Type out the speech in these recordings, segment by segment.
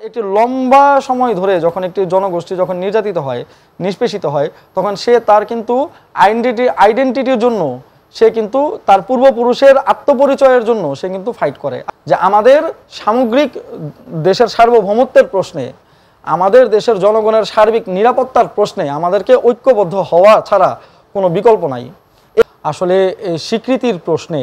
একটি লম্বা সময় ধরে যখন একটি জনগোষ্ঠী যখন নির্যাতিত হয়, নিষ্পেষিত হয়, তখন সে তার কিন্তু আইডেন্টিটির জন্য সে কিন্তু তার পূর্বপুরুষের আত্মপরিচয়ের জন্য সে কিন্তু ফাইট করে। যে আমাদের সামগ্রিক দেশের সার্বভৌমত্বের প্রশ্নে, আমাদের দেশের জনগণের সার্বিক নিরাপত্তার প্রশ্নে আমাদেরকে ঐক্যবদ্ধ হওয়া ছাড়া কোনো বিকল্প নাই। আসলে স্বীকৃতির প্রশ্নে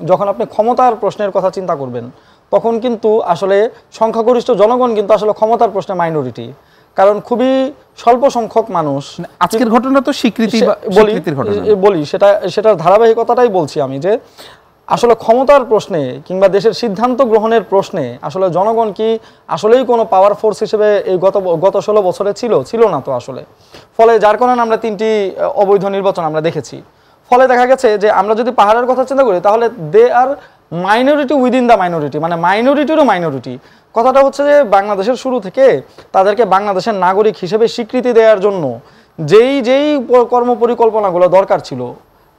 যখন আপনি ক্ষমতার প্রশ্নের কথা চিন্তা করবেন, তখন কিন্তু আসলে সংখ্যাগরিষ্ঠ জনগণ কিন্তু আসলে ক্ষমতার প্রশ্নে মাইনরিটি, কারণ খুবই স্বল্প সংখ্যক মানুষ। আজকের ঘটনা তো স্বীকৃতির ঘটনা বলি, সেটার ধারাবাহিকতাটাই বলছি আমি, যে আসলে ক্ষমতার প্রশ্নে কিংবা দেশের সিদ্ধান্ত গ্রহণের প্রশ্নে আসলে জনগণ কি আসলেই কোনো পাওয়ার ফোর্স হিসেবে এই গত 16 বছরে ছিল না তো আসলে। ফলে যার কারণে আমরা 3টি অবৈধ নির্বাচন আমরা দেখেছি। ফলে দেখা গেছে যে আমরা যদি পাহাড়ের কথা চিন্তা করি, তাহলে দে আর মাইনরিটি উইদিন দ্য মাইনরিটি, মানে মাইনরিটিরও মাইনরিটি। কথাটা হচ্ছে যে বাংলাদেশের শুরু থেকে তাদেরকে বাংলাদেশের নাগরিক হিসেবে স্বীকৃতি দেওয়ার জন্য যেই কর্মপরিকল্পনাগুলো দরকার ছিল,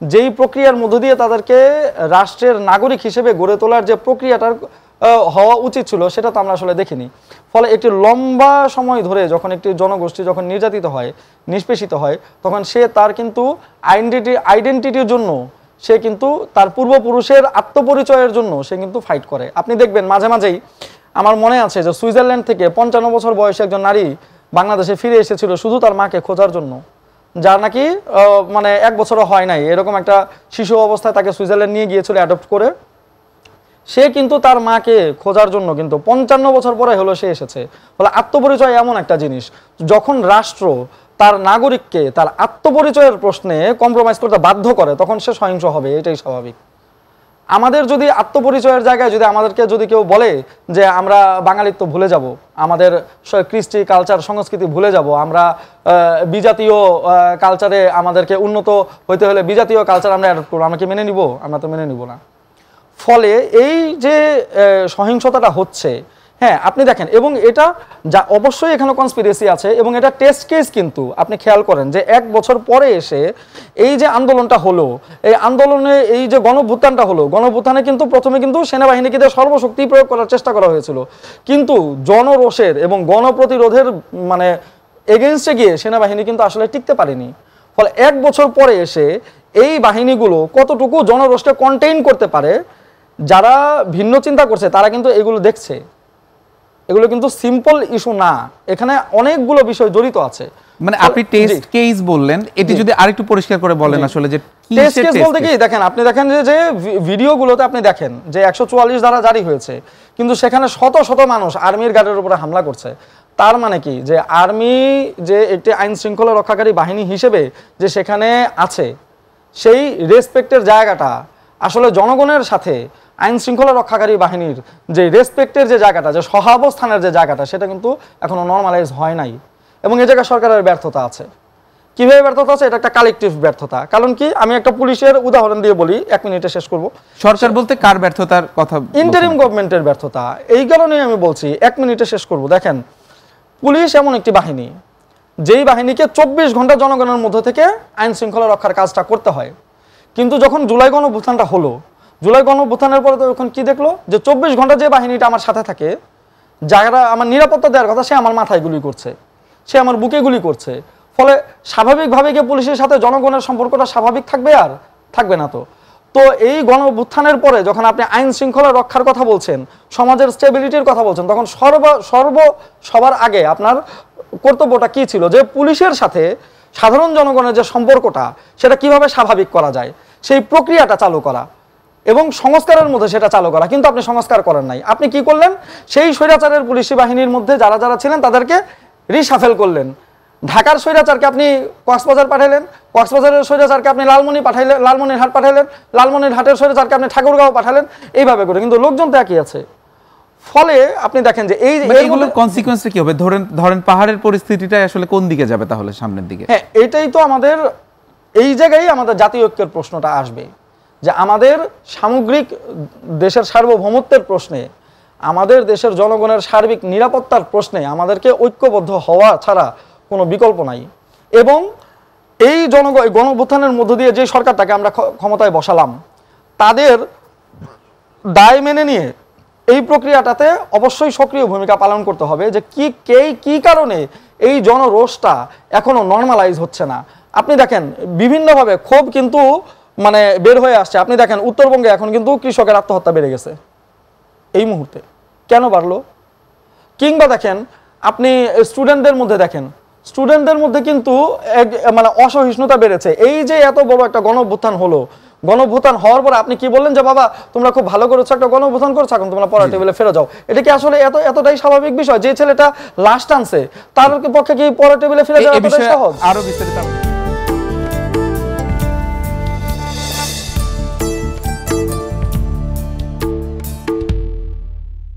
যেই প্রক্রিয়ার মধ্য দিয়ে তাদেরকে রাষ্ট্রের নাগরিক হিসেবে গড়ে তোলার যে প্রক্রিয়াটার হওয়া উচিত ছিল, সেটা তো আমরা আসলে দেখিনি। ফলে একটি লম্বা সময় ধরে যখন একটি জনগোষ্ঠী যখন নির্যাতিত হয়, নিষ্পেষিত হয়, তখন সে তার কিন্তু আইডেন্টিটির জন্য সে কিন্তু তার পূর্বপুরুষের আত্মপরিচয়ের জন্য সে কিন্তু ফাইট করে। আপনি দেখবেন মাঝে মাঝেই, আমার মনে আছে যে সুইজারল্যান্ড থেকে 55 বছর বয়সী একজন নারী বাংলাদেশে ফিরে এসেছিল শুধু তার মাকে খোঁজার জন্য, যার নাকি মানে 1 বছরও হয় নাই, এরকম একটা শিশু অবস্থায় তাকে সুইজারল্যান্ড নিয়ে গিয়েছিল অ্যাডপ্ট করে। সে কিন্তু তার মাকে খোঁজার জন্য কিন্তু 55 বছর পরে হলো সে এসেছে। ফলে আত্মপরিচয় এমন একটা জিনিস, যখন রাষ্ট্র তার নাগরিককে তার আত্মপরিচয়ের প্রশ্নে কম্প্রোমাইজ করতে বাধ্য করে, তখন সে সহিংস হবে, এটাই স্বাভাবিক। আমাদের যদি আত্মপরিচয়ের জায়গায় যদি আমাদেরকে যদি কেউ বলে যে আমরা বাঙালিত্ব ভুলে যাব, আমাদের কৃষ্টি কালচার সংস্কৃতি ভুলে যাব, আমরা বিজাতীয় কালচারে আমাদেরকে উন্নত হইতে হলে বিজাতীয় কালচার আমরা অ্যাডপ্ট করবো, আমরা কি মেনে নিব? আমরা তো মেনে নিব না। ফলে এই যে সহিংসতাটা হচ্ছে, হ্যাঁ আপনি দেখেন, এবং এটা যা অবশ্যই এখানে কনস্পিরেসি আছে, এবং এটা টেস্ট কেস। কিন্তু আপনি খেয়াল করেন যে 1 বছর পরে এসে এই যে আন্দোলনটা হলো, এই আন্দোলনে এই যে গণভ্যুত্থানটা হলো, গণভ্যুত্থানে কিন্তু প্রথমে কিন্তু সেনাবাহিনীকে দিয়ে সর্বশক্তি প্রয়োগ করার চেষ্টা করা হয়েছিল, কিন্তু জনরোষের এবং গণপ্রতিরোধের মানে এগেনস্টে গিয়ে সেনাবাহিনী কিন্তু আসলে টিকতে পারেনি। ফলে 1 বছর পরে এসে এই বাহিনীগুলো কতটুকু জনরোষকে কন্টেইন করতে পারে, যারা ভিন্ন চিন্তা করছে তারা কিন্তু এগুলো দেখছে। এগুলো কিন্তু সিম্পল ইস্যু না, এখানে অনেকগুলো বিষয় জড়িত আছে। মানে আপনি টেস্ট কেস বললেন, এটি যদি আরেকটু পরিষ্কার করে বলেন আসলে যে টেস্ট কেস বলতে কি, দেখেন আপনি দেখেন যে ভিডিওগুলোতে আপনি দেখেন যে 144 ধারা জারি হয়েছে, কিন্তু সেখানে শত শত মানুষ আর্মির গার্ডের উপরে হামলা করছে। তার মানে কি, যে আর্মি যে একটি আইন শৃঙ্খলা রক্ষাকারী বাহিনী হিসেবে যে সেখানে আছে, সেই রেসপেক্টের জায়গাটা আসলে জনগণের সাথে আইন শৃঙ্খলা রক্ষাকারী বাহিনীর যে রেসপেক্টের যে জায়গাটা, যে সহাবস্থানের যে জায়গাটা, সেটা কিন্তু এখনো নর্মালাইজ হয় নাই। এবং এই জায়গায় সরকারের ব্যর্থতা আছে। কিভাবে ব্যর্থতা আছে? এটা একটা কালেকটিভ ব্যর্থতা। কারণ কি, আমি একটা পুলিশের উদাহরণ দিয়ে বলি, 1 মিনিটে শেষ করব। সরকার বলতে কার ব্যর্থতার কথা? ইন্টারিম গভর্নমেন্টের ব্যর্থতা। এই কারণেই আমি বলছি 1 মিনিটে শেষ করব। দেখেন, পুলিশ এমন একটি বাহিনী, যেই বাহিনীকে 24 ঘন্টা জনগণের মধ্যে থেকে আইন শৃঙ্খলা রক্ষার কাজটা করতে হয়। কিন্তু যখন জুলাই গণঅভ্যুত্থানটা হলো, জুলাই গণঅভ্যুত্থানের পরে তখন কি দেখলো, যে 24 ঘন্টা যে বাহিনীটা আমার সাথে থাকে, যারা আমার নিরাপত্তা দেওয়ার কথা, সে আমার মাথায় গুলি করছে, সে আমার বুকে গুলি করছে। ফলে স্বাভাবিকভাবে গিয়ে পুলিশের সাথে জনগণের সম্পর্কটা স্বাভাবিক থাকবে? আর থাকবে না। তো এই গণঅভ্যুত্থানের পরে যখন আপনি আইন শৃঙ্খলা রক্ষার কথা বলছেন, সমাজের স্টেবিলিটির কথা বলছেন, তখন সবার আগে আপনার কর্তব্যটা কি ছিল? যে পুলিশের সাথে সাধারণ জনগণের যে সম্পর্কটা, সেটা কিভাবে স্বাভাবিক করা যায়, সেই প্রক্রিয়াটা চালু করা এবং সংস্কারের মধ্যে সেটা চালু করা। কিন্তু আপনি সংস্কার করেন নাই। আপনি কি করলেন? সেই স্বৈরাচারের পুলিশি বাহিনীর মধ্যে যারা যারা ছিলেন তাদেরকে রিশাফেল করলেন। ঢাকার স্বৈরাচারকে আপনি কক্সবাজার পাঠাইলেন, কক্সবাজারের স্বৈরাচারকে আপনি লালমনিরহাট পাঠাইলেন, লালমনিরহাটের স্বৈরাচারকে আপনি ঠাকুরগাঁও পাঠালেন, এইভাবে করে। কিন্তু লোকজন তো একই আছে। ফলে আপনি দেখেন যে এইগুলোর কনসিকোয়েন্সটা কি হবে? ধরেন পাহাড়ের পরিস্থিতিটা আসলে কোন দিকে যাবে তাহলে সামনের দিকে? হ্যাঁ, এটাই তো আমাদের, এই জায়গায় আমাদের জাতীয় ঐক্যের প্রশ্নটা আসবে, যে আমাদের সামগ্রিক দেশের সার্বভৌমত্বের প্রশ্নে, আমাদের দেশের জনগণের সার্বিক নিরাপত্তার প্রশ্নে আমাদেরকে ঐক্যবদ্ধ হওয়া ছাড়া কোনো বিকল্প নাই। এবং এই গণঅভ্যুত্থানের মধ্য দিয়ে যে সরকারটাকে আমরা ক্ষমতায় বসালাম, তাদের দায় মেনে নিয়ে এই প্রক্রিয়াটাতে অবশ্যই সক্রিয় ভূমিকা পালন করতে হবে যে কি কারণে এই জনরোষটা এখনো নর্মালাইজ হচ্ছে না। আপনি দেখেন বিভিন্নভাবে ক্ষোভ কিন্তু মানে বের হয়ে আসছে। আপনি দেখেন উত্তরবঙ্গে এখন কিন্তু কৃষকের আত্মহত্যা বেড়ে গেছে এই মুহূর্তে, কেন বাড়লো? কিংবা দেখেন আপনি স্টুডেন্টদের মধ্যে দেখেন, স্টুডেন্টদের মধ্যে কিন্তু মানে অসহিষ্ণুতা বেড়েছে। এই যে এত বড় একটা গণঅভ্যুত্থান হলো, গণঅভ্যুত্থান হওয়ার পর আপনি কি বললেন যে বাবা তোমরা খুব ভালো করেছো, একটা গণঅভ্যুত্থান করেছো, এখন তোমরা পড়ার টেবিলে ফিরে যাও। এটা কি আসলে এতটাই স্বাভাবিক বিষয়? যে ছেলেটা লাস্ট আনছে তার পক্ষে কি পড়ার টেবিলে ফিরে যাওয়া এতটাই সহজ? আরো বিস্তারিত